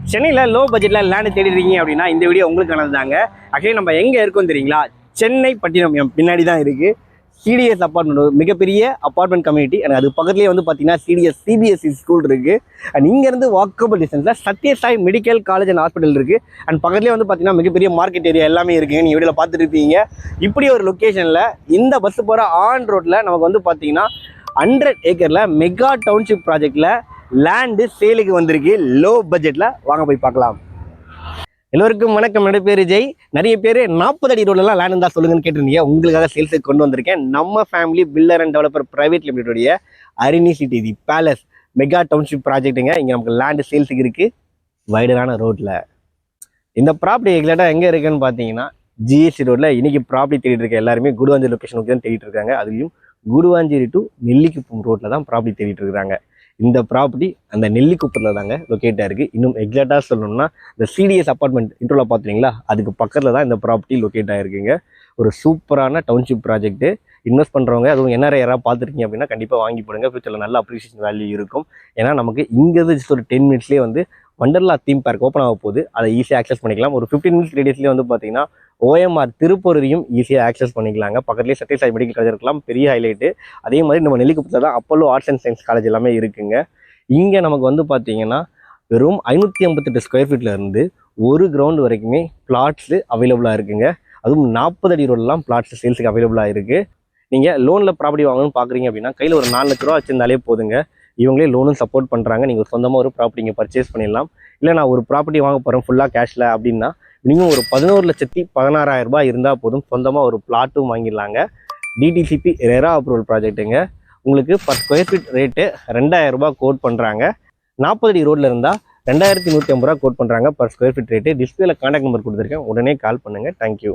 சென்னையில் லோ பட்ஜெட்டில் லேண்டு தேடிருக்கீங்க அப்படின்னா இந்த வீடியோ உங்களுக்கு தாங்க. ஆக்சுவலி நம்ம எங்கே இருக்கோம் தெரியுங்களா? சென்னை பட்டினம் என் பின்னாடி தான் இருக்குது. சிடிஎஸ் அப்பார்ட்மெண்ட், மிகப்பெரிய அப்பார்ட்மெண்ட் கம்யூனிட்டி. எனக்கு அது பக்கத்துலேயே வந்து பார்த்தீங்கன்னா சிடிஎஸ் சிபிஎஸ்சி ஸ்கூல் இருக்குது. அண்ட் இங்கேருந்து வாக்கபிள் டிஸ்டன்ஸில் Sathya Sai medical college and hospital இருக்குது. அண்ட் பக்கத்துலேயே வந்து பார்த்தீங்கன்னா மிகப்பெரிய மார்க்கெட் ஏரியா எல்லாமே இருக்குங்க. நீங்கள் வீடியோவில் பார்த்துட்டு இருப்பீங்க. இப்படி ஒரு லொக்கேஷனில் இந்த பஸ் போகிற ஆன் ரோட்டில் நமக்கு வந்து பார்த்தீங்கன்னா 100 ஏக்கரில் மெகா டவுன்ஷிப் ப்ராஜெக்டில் லேண்டு சேலுக்கு வந்திருக்கு லோ பட்ஜெட்டில். வாங்க போய் பார்க்கலாம். எல்லோருக்கும் வணக்கம். என்னோட பேர் ஜெய். நிறைய பேர் 40 அடி ரோடெல்லாம் லேண்ட் இருந்தால் சொல்லுங்கன்னு கேட்டிருந்தீங்க. உங்களுக்காக சேல்ஸுக்கு கொண்டு வந்திருக்கேன். நம்ம family builder and developer private லிமிடெடுடைய Arini city the palace mega township ப்ராஜெக்ட்டுங்க. இங்கே நமக்கு லேண்டு சேல்ஸுக்கு இருக்குது வைடரான ரோட்டில். இந்த ப்ராப்பர்ட்டி எக்ஸாக்டாக எங்கே இருக்குன்னு பார்த்தீங்கன்னா ஜிஎஸ்டி ரோட்டில். இன்றைக்கி ப்ராப்பர்ட்டி தேடிட்டு இருக்க எல்லாருமே குடுவாஞ்சேரி லொக்கேஷனுக்கு தான் தேடிட்டு இருக்காங்க. அதுலேயும் குடுவாஞ்சேரி டு நெல்லிக்குப்பம் ரோட்டில் தான் ப்ராப்பர்ட்டி தேடிட்டு இருக்கிறாங்க. இந்த ப்ராப்பர்ட்டி அந்த நெல்லிக்குப்பத்தில் தாங்க லொக்கேட்டாக இருக்குது. இன்னும் எக்ஸாக்டாக சொல்லணும்னா இந்த சிடிஎஸ் அப்பார்ட்மெண்ட் இன்ட்ரோவில் பார்த்துறீங்களா, அதுக்கு பக்கத்தில் தான் இந்த ப்ராப்பர்ட்டி லொக்கேட் ஆகிருக்குங்க. ஒரு சூப்பரான டவுன்ஷிப் ப்ராஜெக்ட்டு. இன்வெஸ்ட் பண்ணுறவங்க, அதுவும் என்ஆர்ஐ யாராவது பார்த்துருக்கீங்க அப்படின்னா கண்டிப்பாக வாங்கி போடுங்க. ஃபியூச்சரில் நல்ல அப்ரிசியேஷன் வேல்யூ இருக்கும். ஏன்னா நமக்கு இங்கேருந்து ஜஸ்ட் ஒரு 10 மினிட்ஸ்லேயே வந்து வண்டர்லா தீம் பார்க் ஓப்பன் ஆக போகுது. அதை ஈஸியாக ஆக்சஸ் பண்ணிக்கலாம். ஒரு 15 மினிட்ஸ் ரேடியஸ்லேயே வந்து பார்த்தீங்கன்னா ஓஎம்ஆர் திருப்பூரையும் ஈஸியாக ஆக்சஸ் பண்ணிக்கலாங்க. பக்கத்துலேயே சத்யசாய் மெடிக்கல் காலேஜ் இருக்கலாம், பெரிய ஹைலைட்டு. அதே மாதிரி நம்ம நெல்லிக்குப்பத்தில் தான் Apollo arts and science college எல்லாமே இருக்குங்க. இங்கே நமக்கு வந்து பார்த்தீங்கன்னா வெறும் 558 ஸ்கொயர் ஃபீட்டில் இருந்து ஒரு கிரவுண்ட் வரைக்குமே பிளாட்ஸு அவைலபிளாக இருக்குங்க. அதுவும் 40 அடி ரோடெலாம் பிளாட்ஸ் சேல்ஸுக்கு அவைலபிளாக இருக்குது. நீங்கள் லோனில் ப்ராப்பர்ட்டி வாங்கணும்னு பார்க்குறீங்க அப்படின்னா கையில் ஒரு 4 லட்ச ரூபா வச்சிருந்தாலே போதுங்க. இவங்களே லோனும் சப்போர்ட் பண்ணுறாங்க. நீங்கள் சொந்தமாக ஒரு ப்ராப்பர்ட்டி இங்கே பர்ச்சேஸ் பண்ணிடலாம். இல்லை நான் ஒரு ப்ராப்பர்ட்டி வாங்க போகிறேன் ஃபுல்லாக கேஷில் அப்படின்னா மினிமம் ஒரு 11,16,000 ரூபாய் இருந்தால் போதும், சொந்தமாக ஒரு பிளாட்டும் வாங்கிடலாங்க. டிடிசிபி ரெரா அப்ரூவல் ப்ராஜெக்ட்டுங்க. உங்களுக்கு பர் ஸ்கொயர் ஃபீட் ரேட்டு 2000 ரூபாய் கோட் பண்ணுறாங்க. 40 அடி ரோட்டில் இருந்தால் 2150 ரூபா கோட் பண்ணுறாங்க பர் ஸ்கொயர் ஃபீட் ரேட்டு. டிஸ்பிளேல கான்டாக்ட் நம்பர் கொடுத்துருக்கேன், உடனே கால் பண்ணுங்கள். தேங்க்யூ.